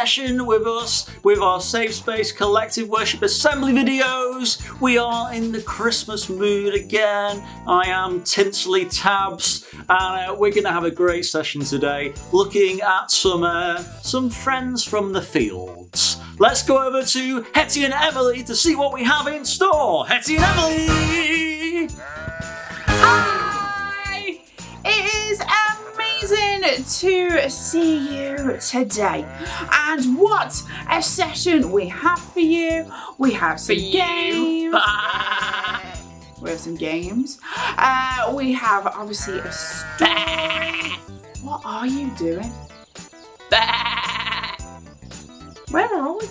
session with us, with our Safe Space Collective Worship Assembly videos. We are in the Christmas mood again. I am Tinsley Tabz, and we're going to have a great session today, looking at some friends from the fields. Let's go over to Hettie and Emily to see what we have in store. Hettie and Emily! Hi! It is amazing to see you today. And what a session we have for you. We have some games. We have some games. We have obviously a story. What are you doing? Where are we?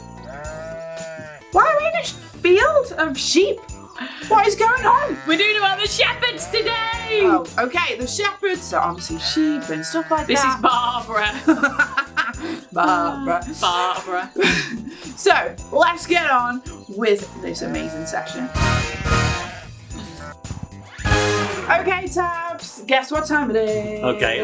Why are we in a field of sheep? What is going on? We're doing about the shepherds today. Oh, okay, the shepherds, so obviously sheep and stuff like This that. is Barbara. Barbara. So, let's get on with this amazing session. Okay, Tabz, guess what time it is? Okay.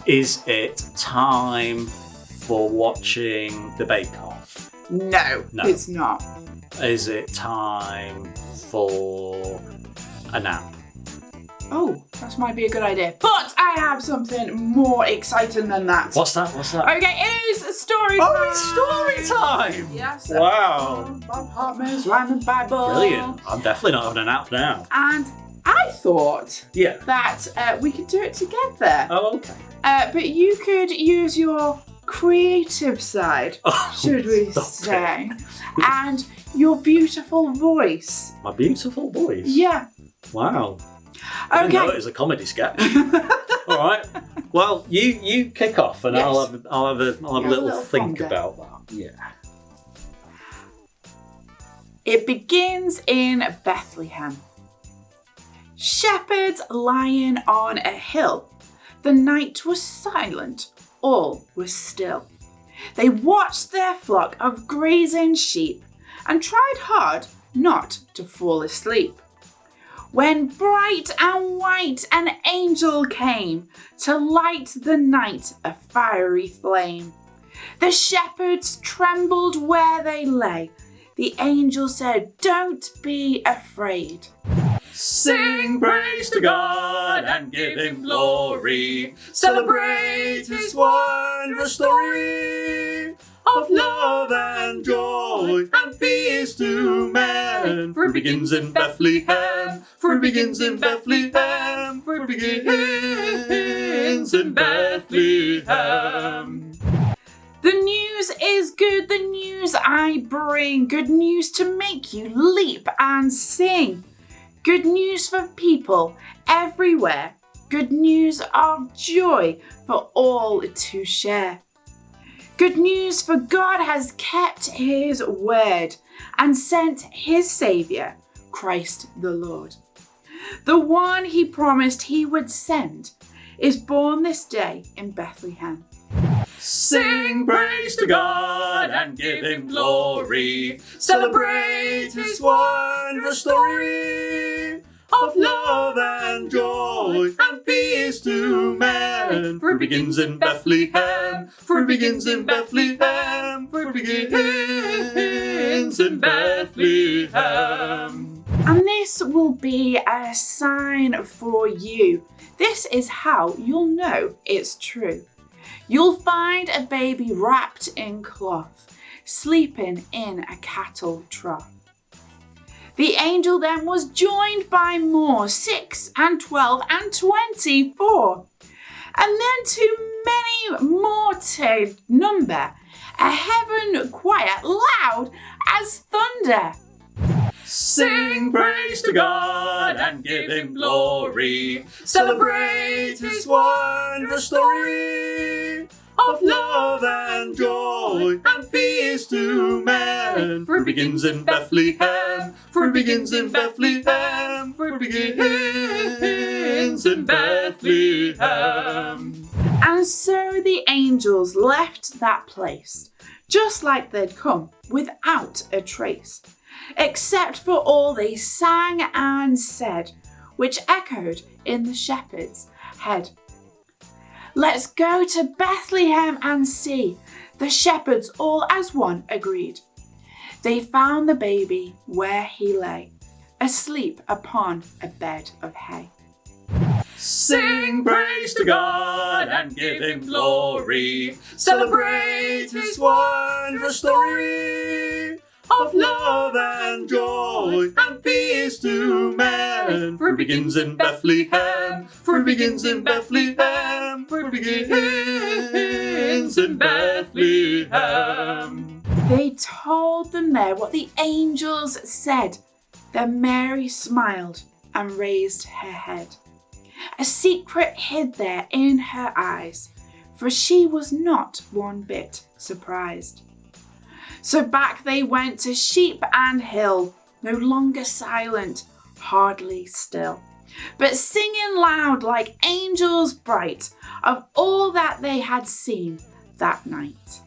Is it time for watching the Bake Off? No, it's not. Is it time for a nap? Oh, that might be a good idea. But I have something more exciting than that. What's that? Okay, it is story time. Oh, it's story time! Yes. Wow. Bob Hartman's Random Bible. Brilliant. I'm definitely not having a nap now. And I thought Yeah. that we could do it together. Oh, okay. But you could use your creative side, should we say, and your beautiful voice. My beautiful voice? Yeah. Wow. I didn't know it Okay. was a comedy sketch. All right. Well, you kick off, and Yes. I'll have a little think ponder. about that. Yeah. It begins in Bethlehem. Shepherds lying on a hill. The night was silent, all was still. They watched their flock of grazing sheep and tried hard not to fall asleep. When bright and white an angel came to light the night a fiery flame. The shepherds trembled where they lay. The angel said, "Don't be afraid." Sing praise to God and give him glory. Celebrate his wondrous story of love and joy and peace to men. For it begins in Bethlehem. For it begins in Bethlehem. For it begins in Bethlehem. The news is good, the news I bring. Good news to make you leap and sing. Good news for people everywhere. Good news of joy for all to share. Good news for God has kept his word and sent his Saviour, Christ the Lord. The one he promised he would send is born this day in Bethlehem. Sing praise to God and give him glory. Celebrate his wondrous story of love and joy and peace to men. For it begins in Bethlehem. For it begins in Bethlehem. For it begins in Bethlehem. And this will be a sign for you. This is how you'll know it's true. You'll find a baby wrapped in cloth, sleeping in a cattle trough. The angel then was joined by more, 6 and 12 and 24. And then too many more to number, a heaven choir loud as thunder. Sing praise to God and give him glory. Celebrate his wondrous story of love and joy and peace to men. For it begins in Bethlehem. For it begins in Bethlehem. For it begins in Bethlehem. And so the angels left that place, just like they'd come, without a trace. Except for all they sang and said, which echoed in the shepherd's head. Let's go to Bethlehem and see. The shepherds all as one agreed. They found the baby where he lay, asleep upon a bed of hay. Sing praise to God and give him glory. Celebrate his wondrous story of love and joy and peace to men. For it begins in Bethlehem, for it begins in Bethlehem, for it begins in Bethlehem. They told them there what the angels said. Then Mary smiled and raised her head. A secret hid there in her eyes, for she was not one bit surprised. So back they went to sheep and hill, no longer silent, hardly still, but singing loud like angels bright of all that they had seen that night.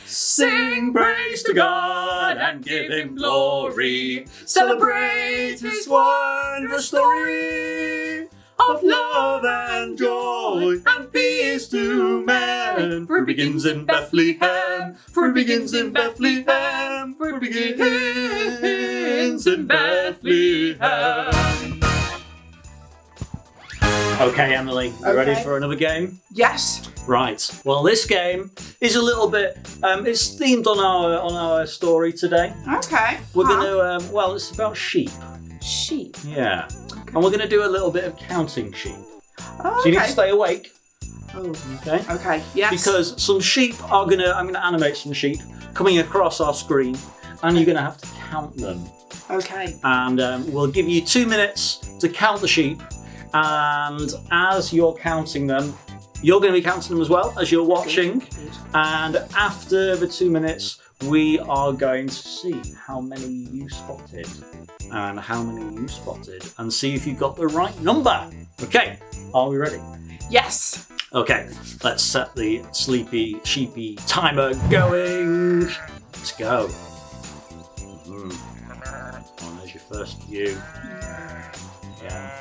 Sing praise to God and give him glory. Celebrate his wondrous story of love and joy and peace to men. For it begins in Bethlehem, for it begins in Bethlehem, for it begins in Bethlehem. Okay, Emily, you ready for another game? Yes. Right. Well, this game is a little bit. It's themed on our story today. Okay. We're gonna. It's about sheep. Sheep. Yeah. And we're gonna do a little bit of counting sheep. Oh, So you need to stay awake. Oh. Okay. Okay. Yes. Because some sheep are gonna. I'm gonna animate some sheep coming across our screen, and you're gonna have to count them. Okay. And we'll give you 2 minutes to count the sheep. And as you're counting them, you're going to be counting them as well as you're watching. Good. And after the 2 minutes, we are going to see how many you spotted and how many you spotted and see if you got the right number. Okay, are we ready? Yes. Okay, let's set the sleepy, sheepy timer going. Let's go. Oh, there's your first view. Yeah.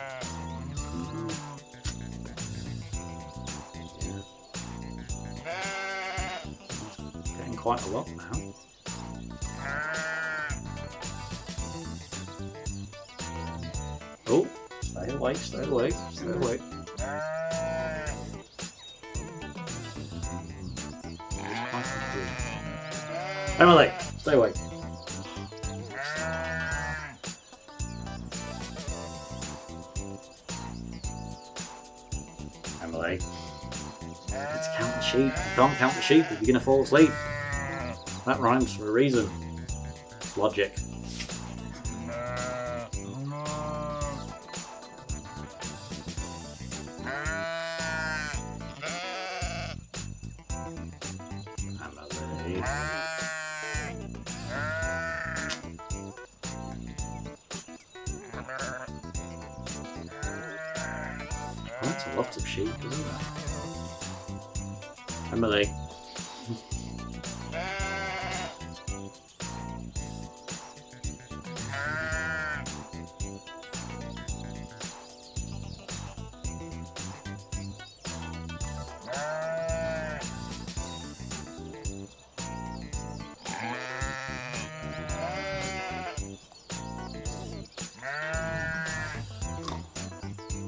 Quite a lot now. Oh, stay awake, stay awake, stay awake. Emily, stay awake. Emily, let's count the sheep. You can't count the sheep if you're going to fall asleep. That rhymes for a reason. Logic. Emily. That's a lot of sheep, isn't it? Emily.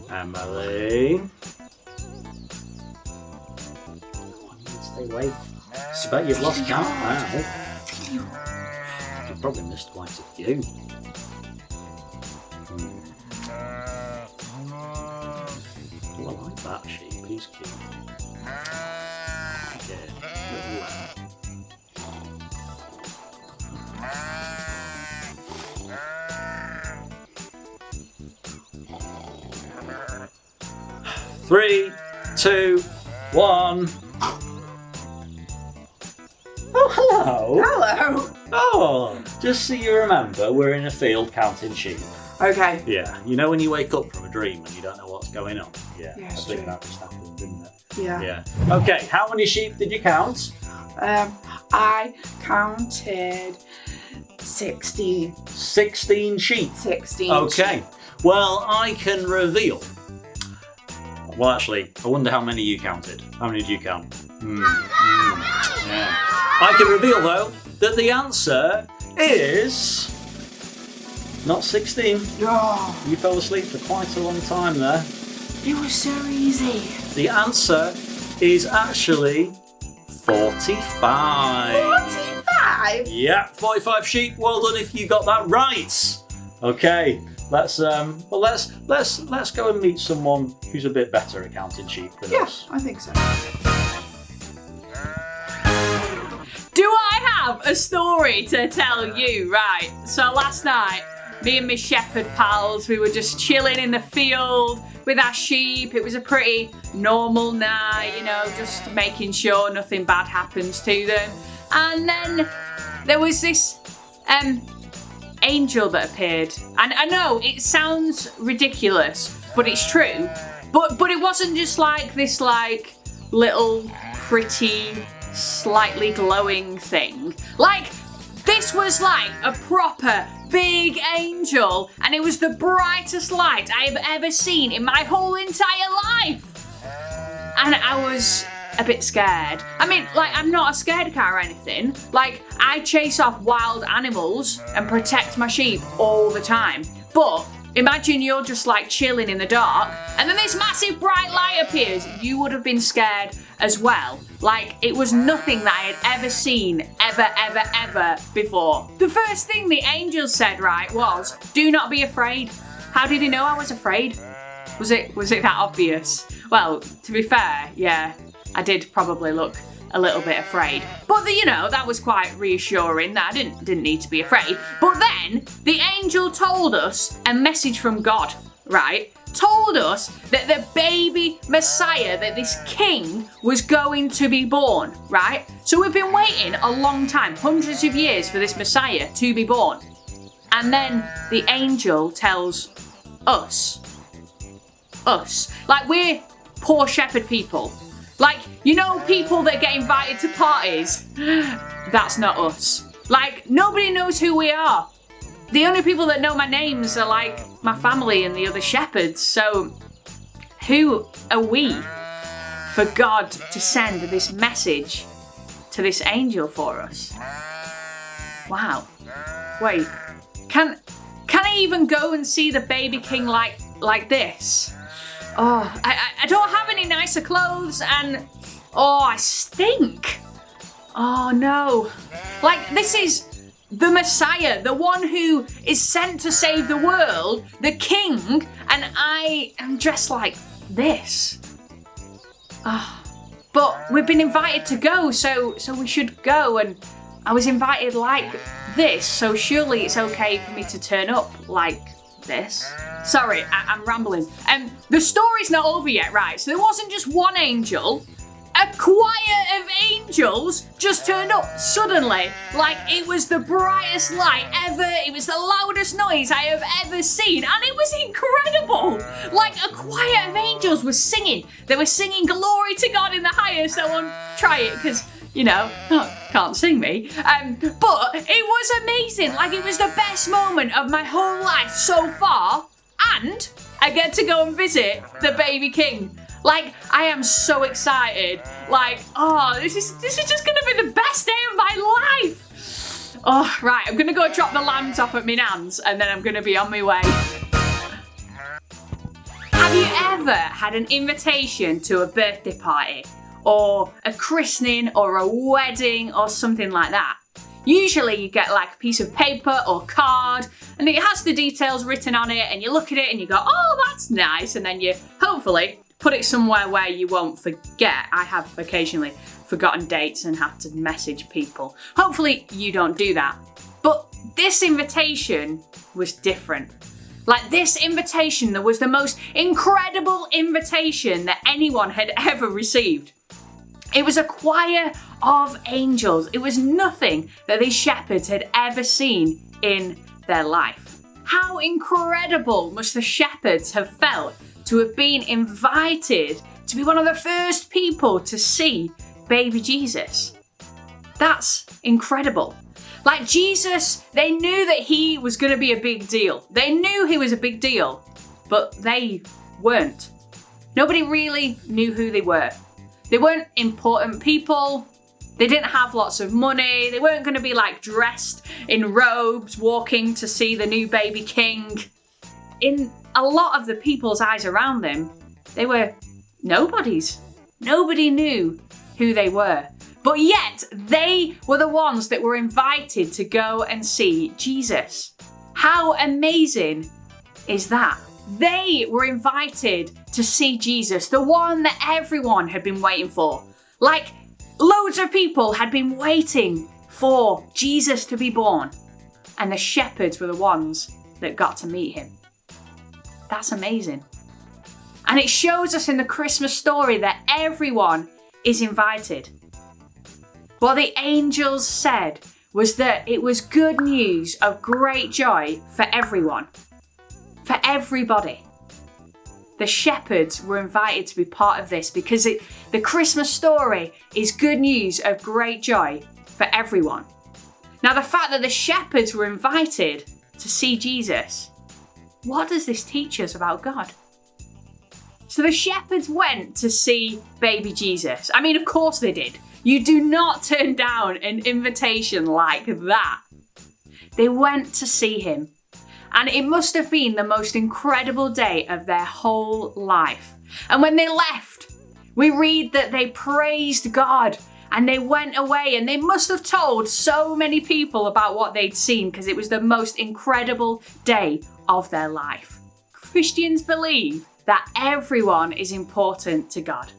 Emily. Stay awake. I bet you've lost count now. You've probably missed quite a few. Oh, I like that sheep. He's cute. Okay, little lamb. Three, 2, 1. Oh, hello. Hello. Oh, just so you remember, we're in a field counting sheep. Okay. Yeah, you know when you wake up from a dream and you don't know what's going on? Yeah, Yeah, I it's think true. that just happened, didn't it? Yeah. Yeah. Okay, how many sheep did you count? I counted 16. 16 sheep. 16. Okay, well, I can reveal Well, actually, I wonder how many you counted. How many did you count? Yeah. I can reveal, though, that the answer is not 16. Oh, You fell asleep for quite a long time there. it was so easy. The answer is actually 45. 45? Yeah, 45 sheep. Well done if you got that right. Okay, let's go and meet someone who's a bit better at counting sheep than us. I think so. Do I have a story to tell you? Right, so last night, me and my shepherd pals, we were just chilling in the field with our sheep. It was a pretty normal night, you know, just making sure nothing bad happens to them. And then there was this angel that appeared. And I know it sounds ridiculous, but it's true. But it wasn't just like this like little pretty slightly glowing thing. Like this was like a proper big angel, and it was the brightest light I have ever seen in my whole entire life. And I was a bit scared. I mean, like, I'm not a scared cat or anything. Like, I chase off wild animals and protect my sheep all the time. But imagine you're just like chilling in the dark and then this massive bright light appears. You would have been scared as well. Like, it was nothing that I had ever seen ever before. The first thing the angel said, right, was, do not be afraid. How did he know I was afraid? Was it that obvious? Well, to be fair, yeah, I did probably look a little bit afraid. But you know, that was quite reassuring that I didn't need to be afraid. But then the angel told us a message from God, right? Told us that the baby Messiah, that this king was going to be born, right? So we've been waiting a long time, hundreds of years for this Messiah to be born. And then the angel tells us, like we're poor shepherd people. Like, you know, people that get invited to parties? That's not us. Like, nobody knows who we are. The only people that know my names are like my family and the other shepherds. So, who are we for God to send this message to this angel for us? Wow. Wait, can I even go and see the baby king like this? Oh, I don't have any nicer clothes and, oh, I stink. Oh no. Like, this is the Messiah, the one who is sent to save the world, the king, and I am dressed like this. Oh, but we've been invited to go, so we should go, and I was invited like this, so surely it's okay for me to turn up like this. Sorry, I'm rambling. The story's not over yet, right? So there wasn't just one angel. A choir of angels just turned up suddenly. Like, it was the brightest light ever. It was the loudest noise I have ever seen. And it was incredible. Like, a choir of angels was singing. They were singing glory to God in the highest. I won't try it because, you know, can't sing me. But it was amazing. Like, it was the best moment of my whole life so far. And I get to go and visit the baby king. Like, I am so excited. Like, oh, this is just gonna be the best day of my life. Oh, right, I'm gonna go drop the lambs off at my nan's and then I'm gonna be on my way. Have you ever had an invitation to a birthday party or a christening or a wedding or something like that? Usually you get like a piece of paper or card and it has the details written on it and you look at it and you go, oh, that's nice. And then you hopefully put it somewhere where you won't forget. I have occasionally forgotten dates and had to message people. Hopefully you don't do that. But this invitation was different. Like, this invitation, there was the most incredible invitation that anyone had ever received. It was a choir of angels. It was nothing that these shepherds had ever seen in their life. How incredible must the shepherds have felt to have been invited to be one of the first people to see baby Jesus. That's incredible. Like, Jesus, they knew that he was going to be a big deal. They knew he was a big deal, but they weren't. Nobody really knew who they were. They weren't important people. They didn't have lots of money. They weren't going to be like dressed in robes, walking to see the new baby king. In a lot of the people's eyes around them, they were nobodies. Nobody knew who they were. But yet, they were the ones that were invited to go and see Jesus. How amazing is that? They were invited to see Jesus, the one that everyone had been waiting for. Like, loads of people had been waiting for Jesus to be born. And the shepherds were the ones that got to meet him. That's amazing. And it shows us in the Christmas story that everyone is invited. What the angels said was that it was good news of great joy for everyone, for everybody. The shepherds were invited to be part of this because the Christmas story is good news of great joy for everyone. Now, the fact that the shepherds were invited to see Jesus, what does this teach us about God? So the shepherds went to see baby Jesus. I mean, of course they did. You do not turn down an invitation like that. They went to see him. And it must have been the most incredible day of their whole life. And when they left, we read that they praised God and they went away and they must have told so many people about what they'd seen because it was the most incredible day of their life. Christians believe that everyone is important to God.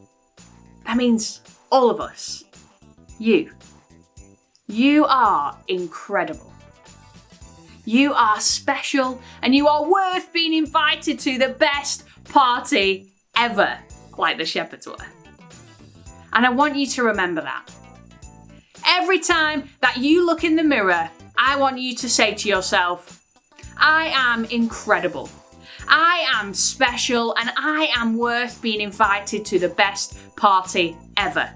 That means all of us. You are incredible. You are special and you are worth being invited to the best party ever, like the shepherds were. And I want you to remember that. Every time that you look in the mirror, I want you to say to yourself, I am incredible. I am special and I am worth being invited to the best party ever.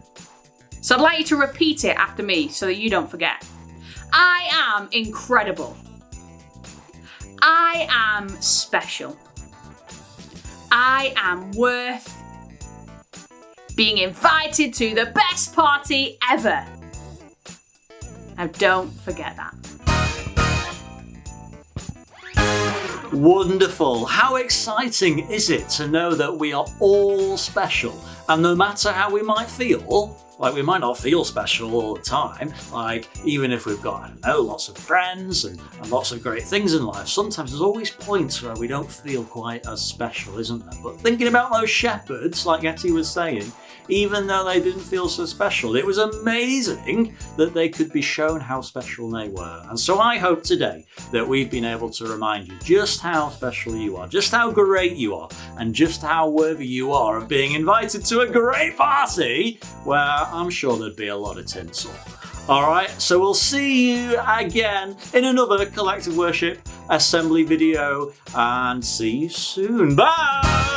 So I'd like you to repeat it after me so that you don't forget. I am incredible. I am special. I am worth being invited to the best party ever. Now don't forget that. Wonderful. How exciting is it to know that we are all special? And no matter how we might feel, like we might not feel special all the time, like even if we've got, I don't know, lots of friends and lots of great things in life, sometimes there's always points where we don't feel quite as special, isn't there? But thinking about those shepherds, like Hettie was saying, even though they didn't feel so special, it was amazing that they could be shown how special they were. And so I hope today that we've been able to remind you just how special you are, just how great you are, and just how worthy you are of being invited to a great party where I'm sure there'd be a lot of tinsel. Alright, so we'll see you again in another Collective Worship Assembly video and see you soon. Bye!